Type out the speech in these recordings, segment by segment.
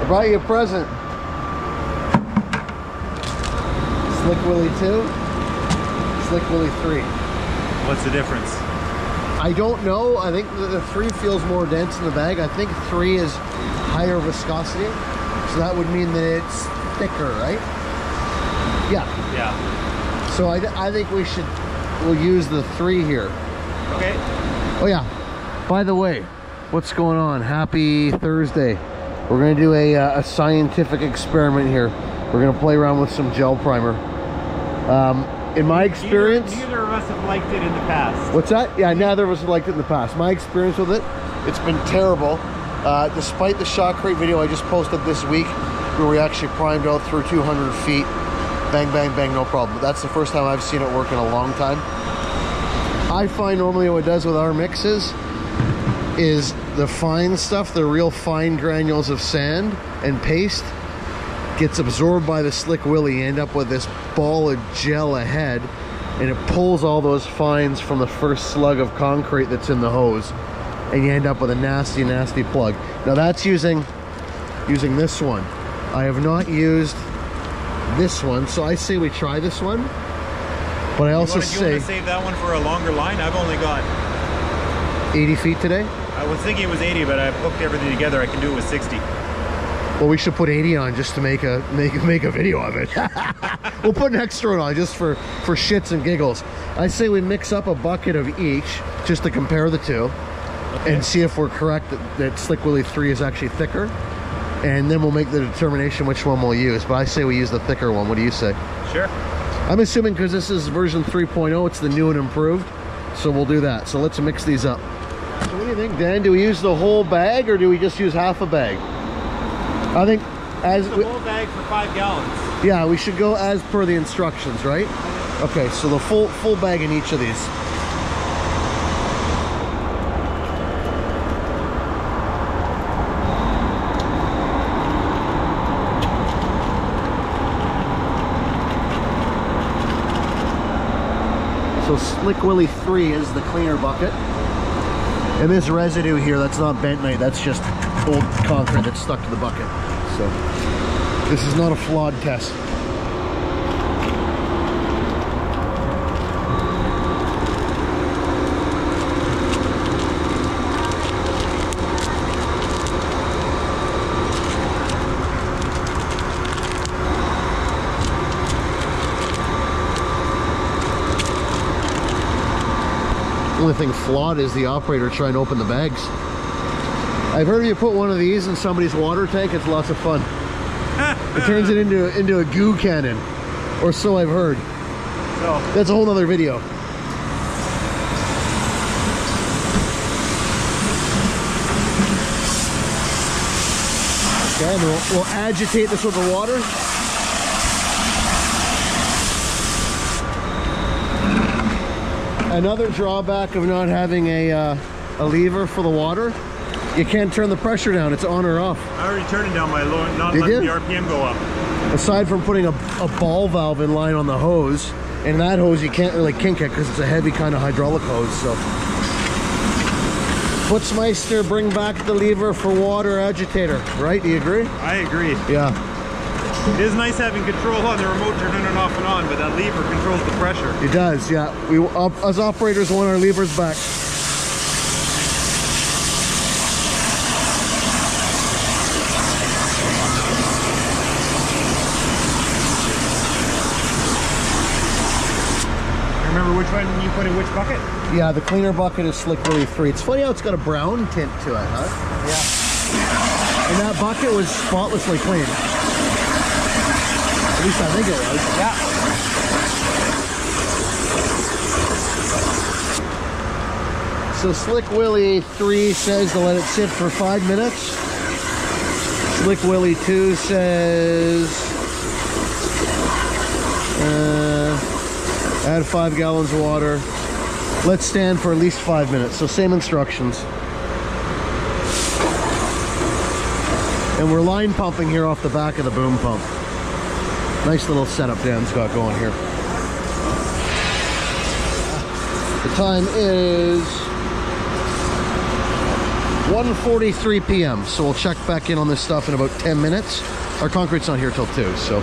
brought you a present. Slick Willy 2, Slick Willy 3. What's the difference? I don't know. I think the 3 feels more dense in the bag. I think 3 is higher viscosity. So that would mean that it's thicker, right? Yeah. Yeah. So I think we'll use the 3 here. Okay. Oh yeah. By the way, what's going on? Happy Thursday. We're gonna do a scientific experiment here. We're gonna play around with some gel primer. In my experience, neither of us have liked it in the past. What's that? Yeah, neither of us have liked it in the past. My experience with it, it's been terrible. Despite the Shotcrete video I just posted this week, where we actually primed out through 200 feet, bang, bang, bang, no problem. But that's the first time I've seen it work in a long time. I find normally what it does with our mixes is the fine stuff, the real fine granules of sand and paste, gets absorbed by the Slick Willy. You end up with this ball of gel ahead, and it pulls all those fines from the first slug of concrete that's in the hose, and you end up with a nasty, nasty plug. Now that's using this one. I have not used this one, so I say we try this one. But I also say, you want to save that one for a longer line? I've only got 80 feet today. I was thinking it was 80, but I've hooked everything together. I can do it with 60. Well, we should put 80 on just to make a video of it. We'll put an extra one on just for shits and giggles. I say we mix up a bucket of each just to compare the two, okay, and see if we're correct that Slick Willy 3 is actually thicker, and then we'll make the determination which one we'll use. But I say we use the thicker one. What do you say? Sure. I'm assuming because this is version 3.0, it's the new and improved, so we'll do that. So let's mix these up. So what do you think, Dan? Do we use the whole bag or do we just use half a bag? I think as the whole bag for 5 gallons. Yeah, we should go as per the instructions, right? Okay, so the full bag in each of these. So Slick Willy 3 is the cleaner bucket. And this residue here, that's not bentonite, that's just old concrete that's stuck to the bucket. So this is not a flawed test. The only thing flawed is the operator trying to open the bags. I've heard if you put one of these in somebody's water tank, it's lots of fun. It turns it into a goo cannon, or so I've heard. So that's a whole nother video. Okay, and we'll agitate this with the water. Another drawback of not having a lever for the water, you can't turn the pressure down. It's on or off. I already turned it down by low, not letting the RPM go up. Aside from putting a ball valve in line on the hose, and that hose you can't really kink it because it's a heavy kind of hydraulic hose. So, Putzmeister, bring back the lever for water agitator. Right? Do you agree? I agree. Yeah. It is nice having control on the remote, turning it off and on, but that lever controls the pressure. It does, yeah. We, as operators, want our levers back. Remember which one you put in which bucket? Yeah, the cleaner bucket is Slick Willy 3. It's funny how it's got a brown tint to it, huh? Yeah. And that bucket was spotlessly clean. At least I think it was. Yeah. So Slick Willy 3 says to let it sit for 5 minutes. Slick Willy 2 says add 5 gallons of water. Let's stand for at least 5 minutes. So same instructions. And we're line pumping here off the back of the boom pump. Nice little setup Dan's got going here. The time is 1:43 p.m. So we'll check back in on this stuff in about 10 minutes. Our concrete's not here till 2. So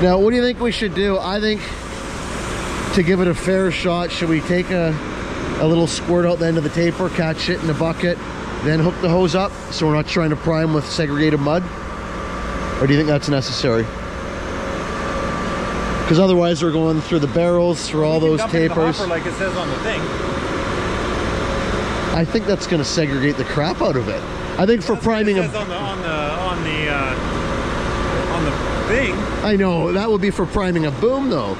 now, what do you think we should do? I think to give it a fair shot, should we take a little squirt out the end of the taper, catch it in a bucket, then hook the hose up so we're not trying to prime with segregated mud? Or do you think that's necessary? Because otherwise we're going through the barrels, through all those tapers. Like it says on the thing. I think that's going to segregate the crap out of it. I think for priming on the thing. I know, that would be for priming a boom though.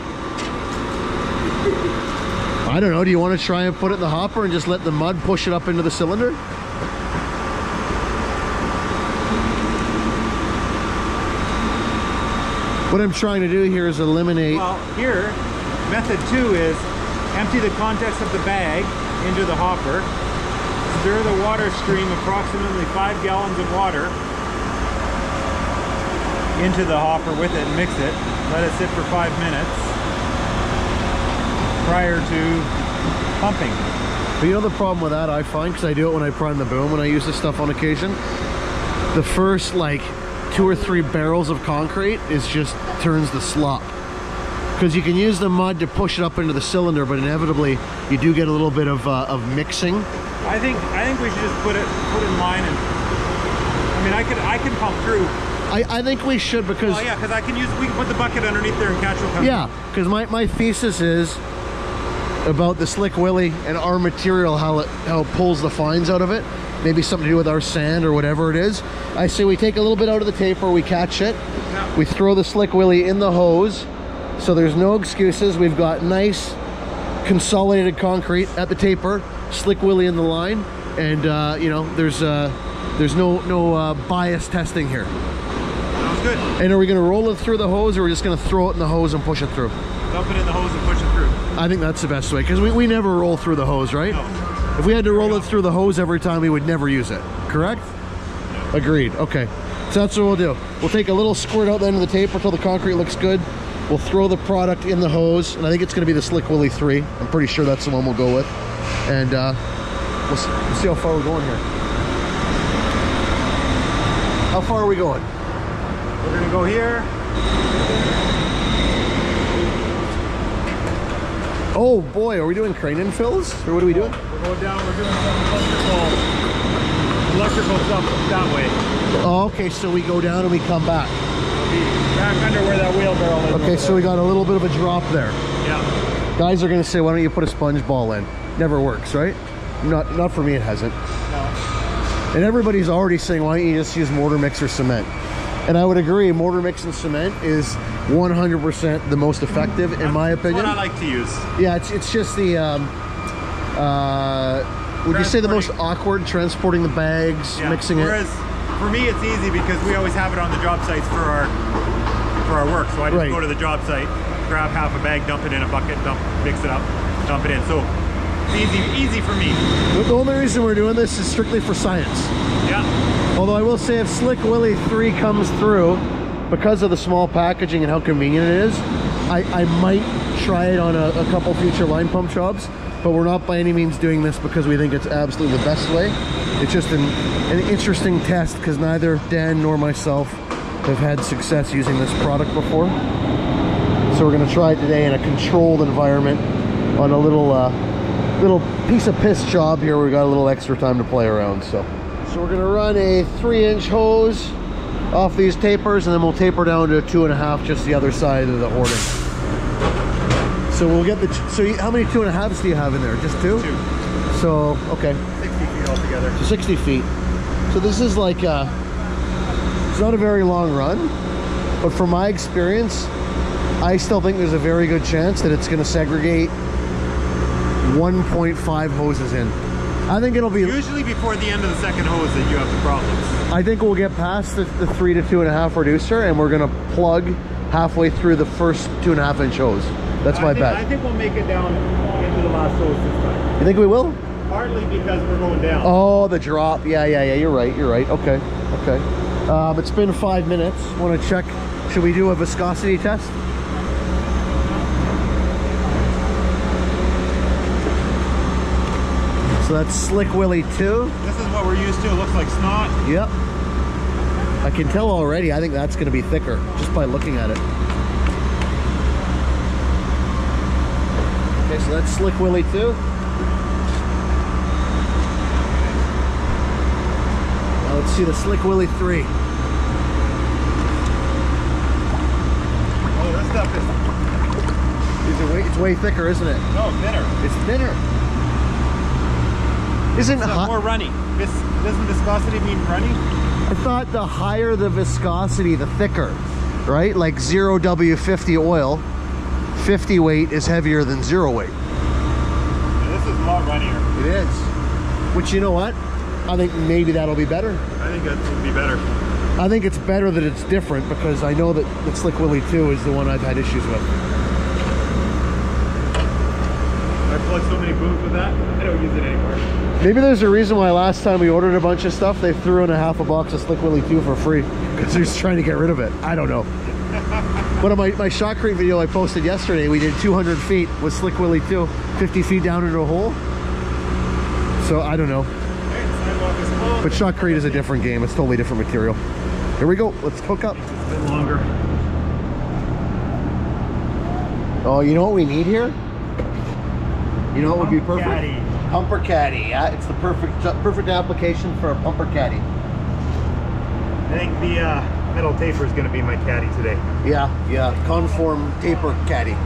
I don't know, do you want to try and put it in the hopper and just let the mud push it up into the cylinder? What I'm trying to do here is eliminate... Well, here, method 2 is empty the contents of the bag into the hopper, stir the water stream approximately 5 gallons of water into the hopper with it and mix it. Let it sit for 5 minutes prior to pumping. But you know the problem with that I find, because I do it when I prime the boom, when I use this stuff on occasion, the first like 2 or 3 barrels of concrete is just turns the slop. Because you can use the mud to push it up into the cylinder, but inevitably you do get a little bit of mixing. I think we should just put it in line, and I mean I can pump through. I think we should, because... Well, yeah, because we can put the bucket underneath there and catch will come. Yeah, because my thesis is about the Slick Willy and our material, how it pulls the fines out of it. Maybe something to do with our sand or whatever it is. I say we take a little bit out of the taper, we catch it, yeah. We throw the Slick Willy in the hose, so there's no excuses. We've got nice consolidated concrete at the taper, Slick Willy in the line, and you know, there's no bias testing here. Sounds good. And are we going to roll it through the hose, or are we just going to throw it in the hose and push it through? Dump it in the hose and push it through. I think that's the best way, because we never roll through the hose, right? No. If we had to roll it through the hose every time, we would never use it, correct? No. Agreed. Okay, so that's what we'll do. We'll take a little squirt out the end of the taper until the concrete looks good. We'll throw the product in the hose, and I think it's going to be the Slick Willy 3. I'm pretty sure that's the one we'll go with. And we'll see how far we're going here. How far are we going? We're going to go here. Oh boy, are we doing crane infills? Or what are we doing? We're going down, we're doing some electrical stuff that way. Oh, okay, so we go down and we come back. Back under where that wheel barrel is. Okay, so we got a little bit of a drop there. Yeah. Guys are gonna say, why don't you put a sponge ball in? Never works, right? Not for me, it hasn't. No. And everybody's already saying, why don't you just use mortar mix or cement? And I would agree, mortar mix and cement is 100% the most effective, in my opinion. That's what I like to use. Yeah, it's just the, would you say the most awkward, transporting the bags, yeah. Mixing Whereas, for me, it's easy because we always have it on the job sites for our work. So I just go to the job site, grab half a bag, dump it in a bucket, mix it up, dump it in. So it's easy for me. The only reason we're doing this is strictly for science. Yeah. Although I will say, if Slick Willy 3 comes through, because of the small packaging and how convenient it is, I might try it on a couple future line pump jobs, but we're not by any means doing this because we think it's absolutely the best way. It's just an interesting test, because neither Dan nor myself have had success using this product before. So we're going to try it today in a controlled environment on a little piece of piss job here where we got a little extra time to play around. So we're going to run a 3-inch hose off these tapers, and then we'll taper down to 2.5, just the other side of the hoarding. So we'll get how many 2.5s do you have in there? Just 2? 2. So, okay. 60 feet altogether. So 60 feet. So this is like, it's not a very long run, but from my experience, I still think there's a very good chance that it's going to segregate 1.5 hoses in. I think it'll be... Usually before the end of the second hose that you have the problems. I think we'll get past the 3 to 2.5 reducer, and we're going to plug halfway through the first 2.5-inch hose. That's my bet. I think we'll make it down into the last hose this time. You think we will? Partly because we're going down. Oh, the drop. Yeah, you're right. Okay. It's been 5 minutes. Want to check, should we do a viscosity test? So that's Slick Willy 2. This is what we're used to. It looks like snot. Yep. I can tell already, I think that's going to be thicker just by looking at it. Okay, so that's Slick Willy 2. Now let's see the Slick Willy 3. Oh, this stuff is... It's way thicker, isn't it? No, thinner. It's thinner. Isn't more runny. Doesn't viscosity mean runny? I thought the higher the viscosity, the thicker, right? Like 0W50 oil, 50 weight is heavier than 0 weight. Yeah, this is a lot runnier. It is. Which, you know what? I think maybe that'll be better. I think that would be better. I think it's better that it's different because I know that Slick Willy 2 is the one I've had issues with. I plugged so many booms with that, I don't use it anymore. Maybe there's a reason why last time we ordered a bunch of stuff, they threw in a half a box of Slick Willy 2 for free because they're just trying to get rid of it. I don't know. One of my shotcrete video I posted yesterday, we did 200 feet with Slick Willy 2, 50 feet down into a hole. So I don't know. But shotcrete is a different game. It's totally different material. Here we go. Let's hook up. It's a bit longer. Oh, you know what we need here? You know what would be perfect? Caddy. Pumper caddy. Yeah, it's the perfect application for a pumper caddy. I think the metal taper is going to be my caddy today. Yeah, conform taper caddy.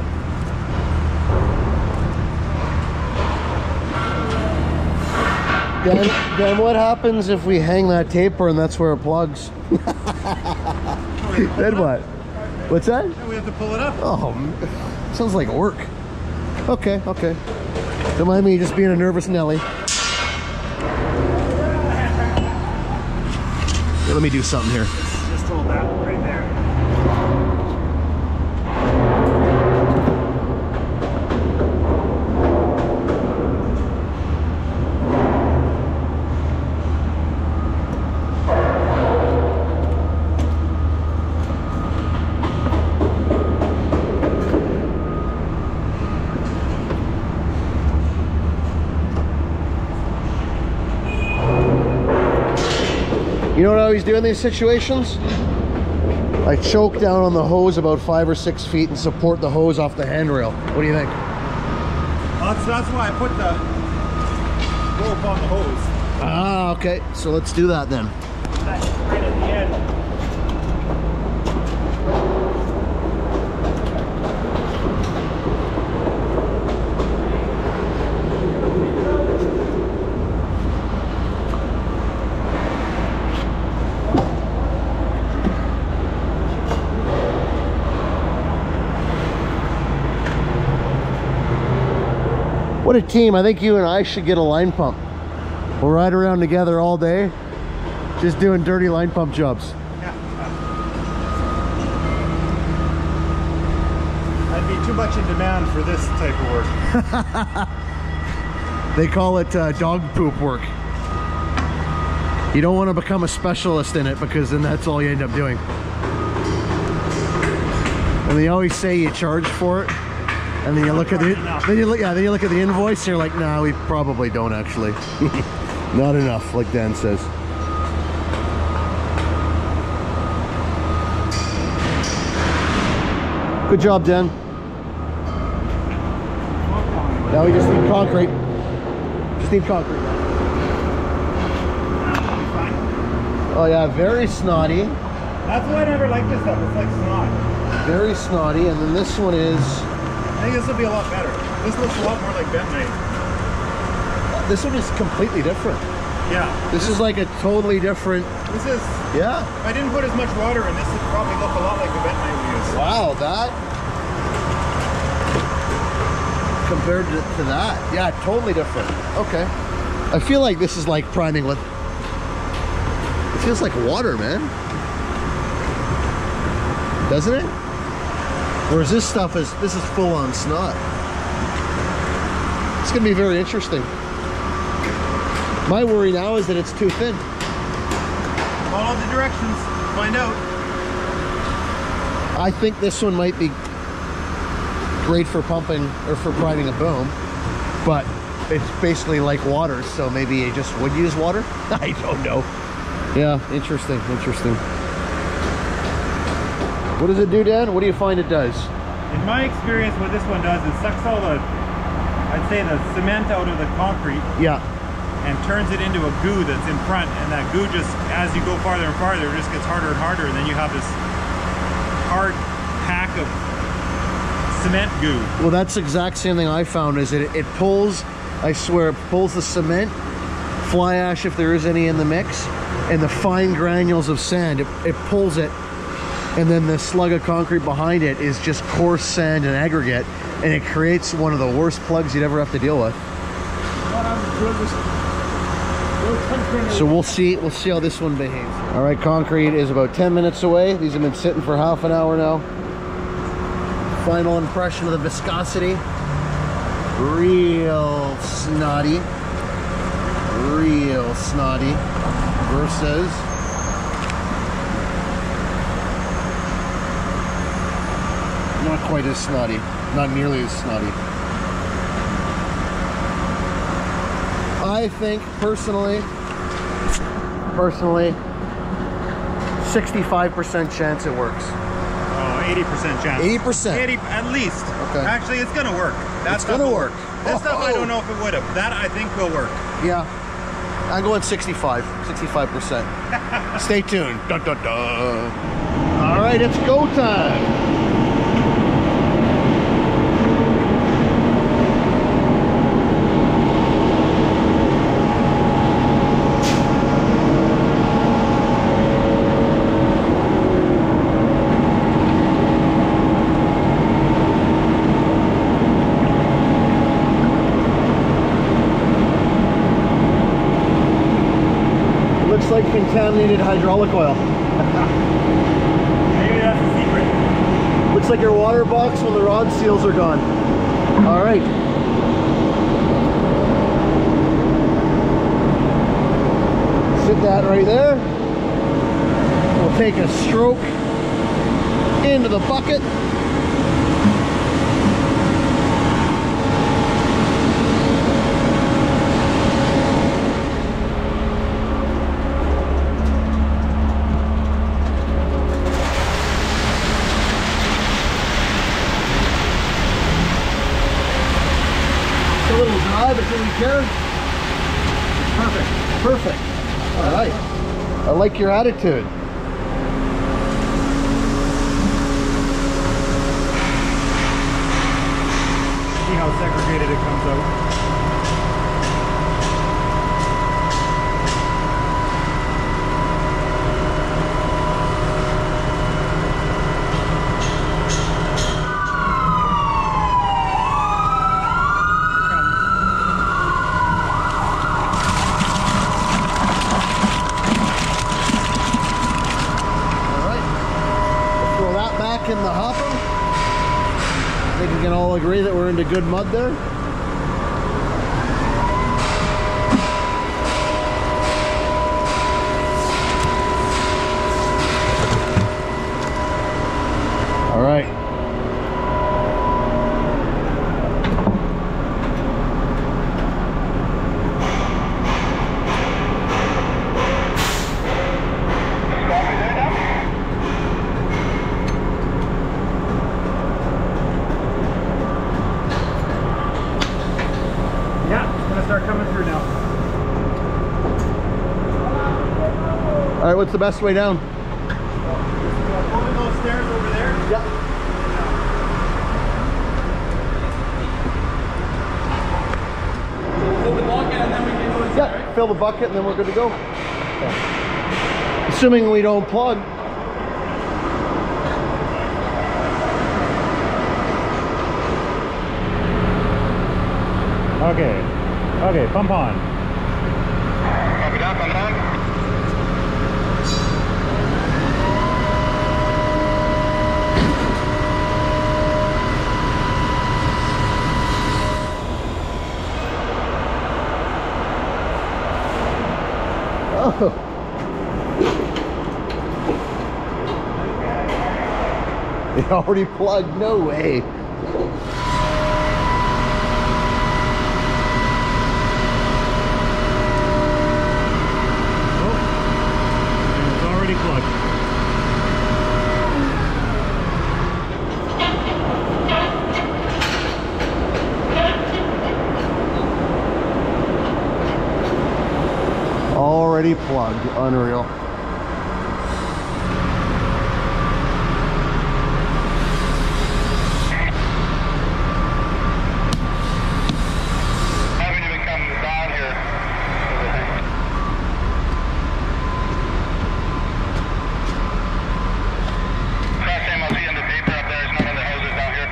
Then what happens if we hang that taper and that's where it plugs? Then what? What's that? Yeah, we have to pull it up. Oh, sounds like work. Okay. Don't mind me just being a nervous Nelly. Here, let me do something here. Just hold that right there. You know what I always do in these situations? I choke down on the hose about 5 or 6 feet and support the hose off the handrail. What do you think? Well, that's why I put the rope on the hose. Ah, okay. So let's do that then. That's right at the end. What a team. I think you and I should get a line pump. We'll ride around together all day, just doing dirty line pump jobs. Yeah. I'd be too much in demand for this type of work. They call it dog poop work. You don't want to become a specialist in it because then that's all you end up doing. And they always say you charge for it. And then you look at the then you look at the invoice and you're like, nah, we probably don't actually. Not enough, like Dan says. Good job, Dan. Now we just need concrete. Just need concrete. Oh yeah, very snotty. That's why I never like this stuff. It's like snot. Very snotty, and then this one is. I think this will be a lot better. This looks a lot more like bentonite. This one is completely different. Yeah. This is like a totally different. This is. Yeah. If I didn't put as much water in, this would probably look a lot like the bentonite we use. Wow, that. Compared to that, yeah, totally different. Okay. I feel like this is like priming with. It feels like water, man. Doesn't it? Whereas this stuff is, this is full on snot. It's gonna be very interesting. My worry now is that it's too thin. Follow the directions, find out. I think this one might be great for pumping or for priming a boom, but it's basically like water, so maybe it just would use water. I don't know. Yeah, interesting. What does it do, Dan? What do you find it does? In my experience, what this one does is sucks all the, I'd say, the cement out of the concrete. Yeah. And turns it into a goo that's in front, and that goo just, as you go farther and farther, it just gets harder and harder, and then you have this hard pack of cement goo. Well, that's the exact same thing I found, is it pulls, I swear, it pulls the cement, fly ash if there is any in the mix, and the fine granules of sand, it pulls it, and then the slug of concrete behind it is just coarse sand and aggregate, and it creates one of the worst plugs you'd ever have to deal with. So we'll see how this one behaves. All right, concrete is about 10 minutes away. These have been sitting for half an hour now. Final impression of the viscosity. Real snotty versus not quite as snotty, not nearly as snotty. I think personally 65% chance it works. Oh, 80% chance. 80%. 80 at least. Okay. Actually, it's gonna work. It's gonna work. This stuff I don't know if it would have. That I think will work. Yeah. I'm going 65%. Stay tuned. Dun, dun, dun. All right, it's go time. Like contaminated hydraulic oil. Maybe that's the secret. Looks like your water box when the rod seals are gone. All right. Sit that right there. We'll take a stroke into the bucket. But do we care? Perfect. All right. I like your attitude. See how segregated it comes out. In the hopper. I think we can all agree that we're into good mud there. All right. All right, what's the best way down? Over those stairs over there? Yeah. Fill the bucket and then we can go inside, Yeah, right? Fill the bucket and then we're good to go. Okay. Assuming we don't plug. Okay, pump on. Copy that, pump on. Oh. They already plugged, no way. already plugged. Unreal. Haven't even come down here. Cross MLC on the paper up there. There's none other hoses down here.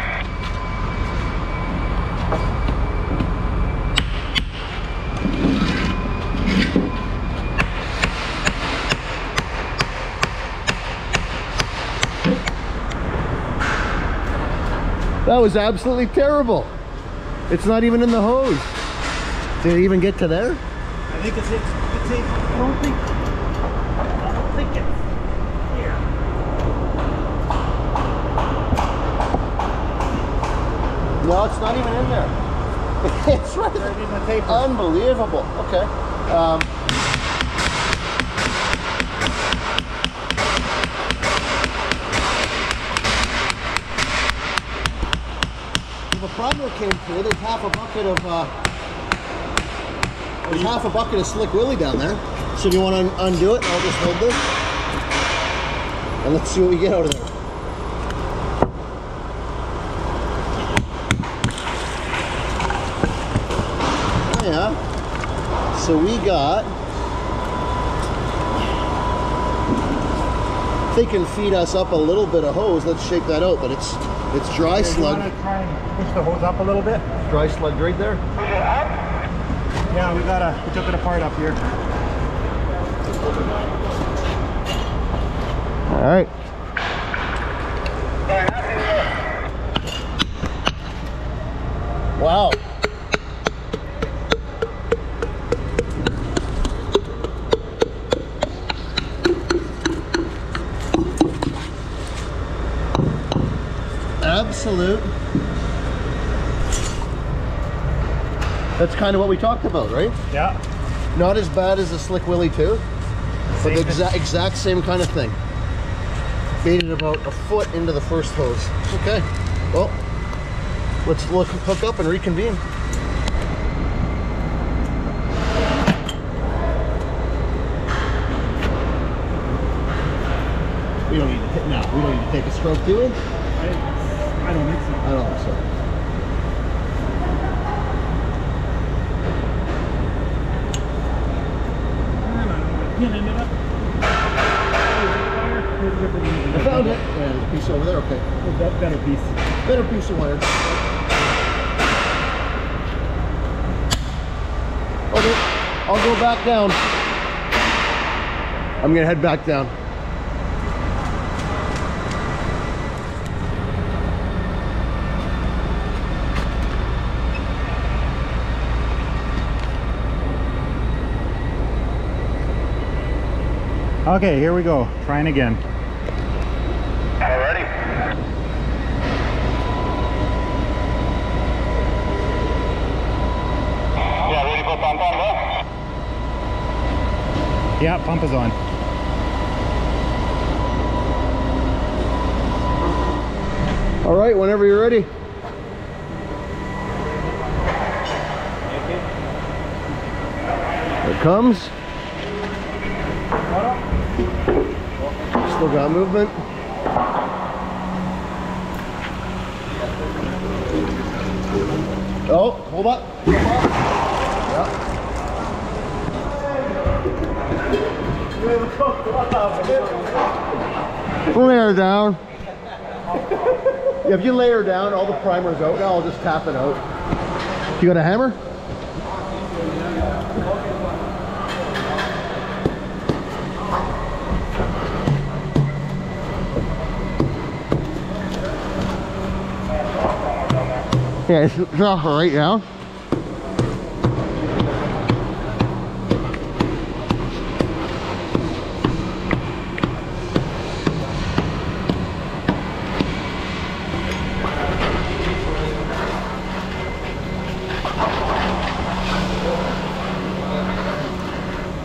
That was absolutely terrible. It's not even in the hose. Did it even get to there? I think it's I don't think it's here. No, it's not even in there. It's right in the paper. Unbelievable. Okay. If a primer came through, there's half a bucket of Slick Willy down there. So do you want to undo it and I'll just hold this? And let's see what we get out of there. Yeah. So we got, they can feed us up a little bit of hose. Let's shake that out, but it's dry slug. You want to try and push the hose up a little bit? Dry slug right there. Yeah, we took it apart up here. All right. Wow. Absolute. That's kind of what we talked about, right? Yeah. Not as bad as the Slick Willy 2, but the exact same kind of thing. Made it about a foot into the first hose. Okay, well, let's hook up and reconvene. We don't need to hit now. We don't need to take a stroke, do we? I don't think so. I don't think so. I found it. Yeah, there's a piece over there. Okay. That better piece. Better piece of wire. Okay, I'll go back down. I'm gonna head back down. Okay, here we go. Trying again. All ready? Yeah, ready for pump on, bro? Yeah, pump is on. All right, whenever you're ready. Here it comes. Still got movement. Oh, hold up. Yep. Layer down. Yeah, if you layer down, all the primer's out. Now I'll just tap it out. You got a hammer? Yeah, it's off right now.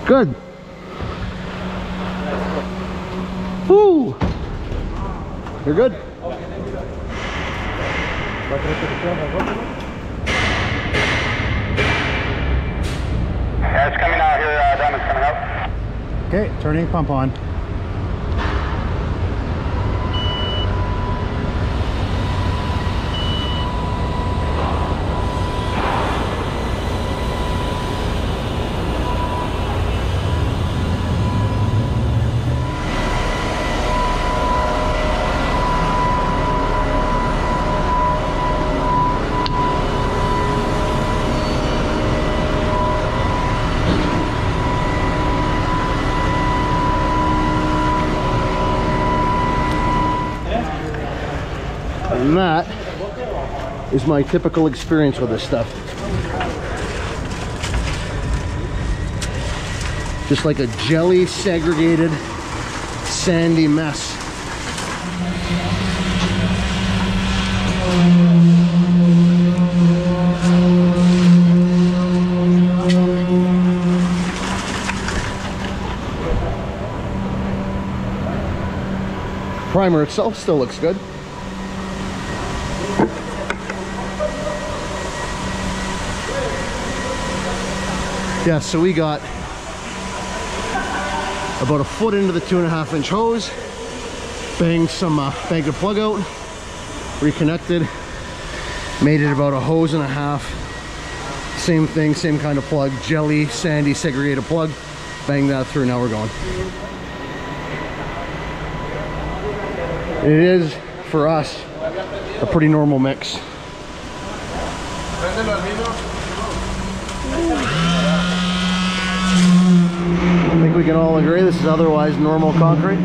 Good. Woo! You're good. Yeah, it's coming out here. Diamond's coming out. Okay, turning pump on. And that is my typical experience with this stuff. Just like a jelly segregated sandy mess. Primer itself still looks good. Yeah, so we got about a foot into the 2.5 inch hose, banged the plug out, reconnected, made it about a hose and a half. Same thing, same kind of plug, jelly, sandy, segregated plug. Bang that through, now we're going. It is, for us, a pretty normal mix. I think we can all agree this is otherwise normal concrete.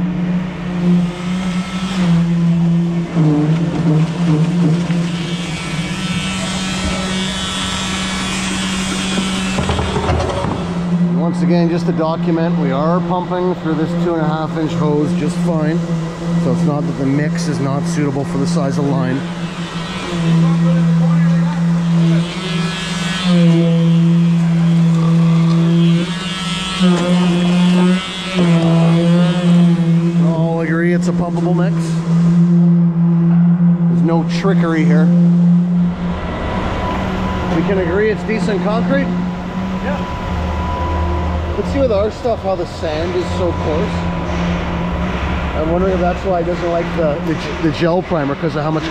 Once again, just to document, we are pumping through this 2.5 inch hose just fine. So it's not that the mix is not suitable for the size of line. All agree it's a pumpable mix. There's no trickery here. We can agree it's decent concrete? Yeah. Let's see with our stuff how the sand is so coarse. I'm wondering if that's why it doesn't like the gel primer, because of how much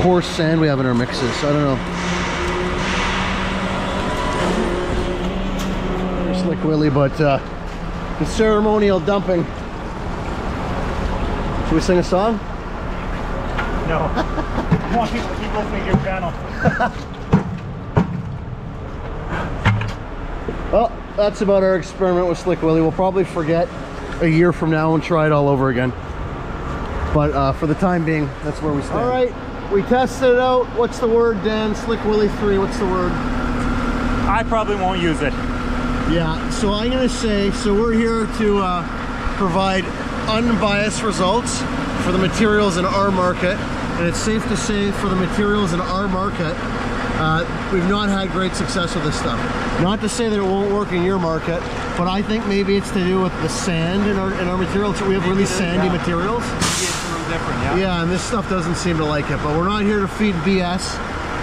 coarse sand we have in our mixes. I don't know. There's Slick Willy, but the ceremonial dumping. Should we sing a song? No. I want people to keep listening to your channel. Well, that's about our experiment with Slick Willy. We'll probably forget a year from now and try it all over again. But for the time being, that's where we stand. All right, we tested it out. What's the word, Dan? Slick Willy 3, what's the word? I probably won't use it. Yeah, so I'm gonna say, so we're here to provide unbiased results for the materials in our market. And it's safe to say, for the materials in our market, we've not had great success with this stuff. Not to say that it won't work in your market, but I think maybe it's to do with the sand in our materials. We have really sandy materials. Maybe it's a little different, yeah. Yeah, and this stuff doesn't seem to like it, but we're not here to feed BS.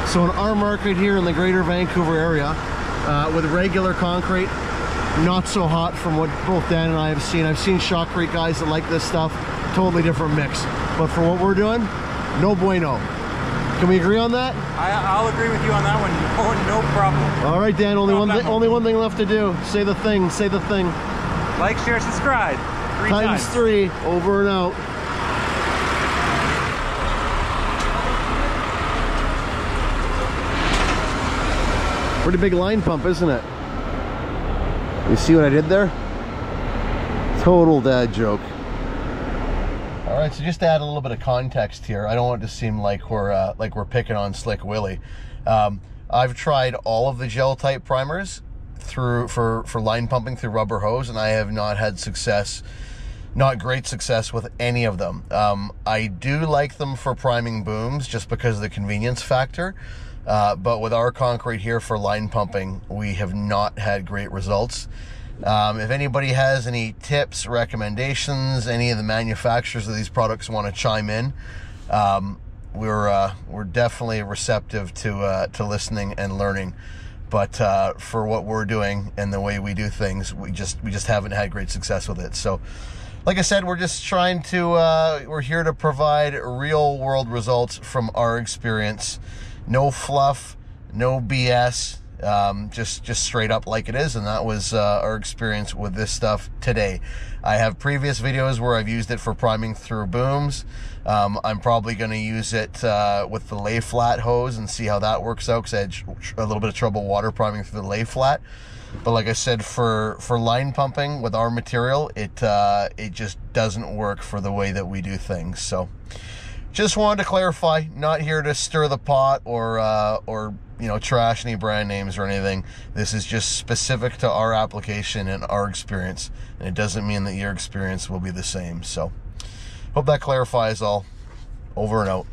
So in our market here in the greater Vancouver area, with regular concrete, not so hot from what both Dan and I have seen. I've seen Shotcrete guys that like this stuff, totally different mix. But for what we're doing, no bueno. Can we agree on that? I'll agree with you on that one. No problem. All right, Dan. Only one thing left to do. Say the thing. Say the thing. Like, share, subscribe. 3 times 3. Over and out. Pretty big line pump, isn't it? You see what I did there? Total dad joke. All right, so just to add a little bit of context here, I don't want it to seem like we're picking on Slick Willy. I've tried all of the gel type primers for line pumping through rubber hose, and I have not had success, not great success with any of them. I do like them for priming booms just because of the convenience factor, but with our concrete here for line pumping, we have not had great results. If anybody has any tips, recommendations, any of the manufacturers of these products want to chime in, we're definitely receptive to listening and learning. but for what we're doing and the way we do things, we just haven't had great success with it. So like I said, we're just trying to we're here to provide real world results from our experience. No fluff, no BS, just straight up like it is. And that was our experience with this stuff today. I have previous videos where I've used it for priming through booms. I'm probably going to use it with the lay flat hose and see how that works out, because I had a little bit of trouble water priming through the lay flat. But like I said, for line pumping with our material, it just doesn't work for the way that we do things. So just wanted to clarify, not here to stir the pot or you know, trash any brand names or anything. This is just specific to our application and our experience, and it doesn't mean that your experience will be the same. So hope that clarifies all. Over and out.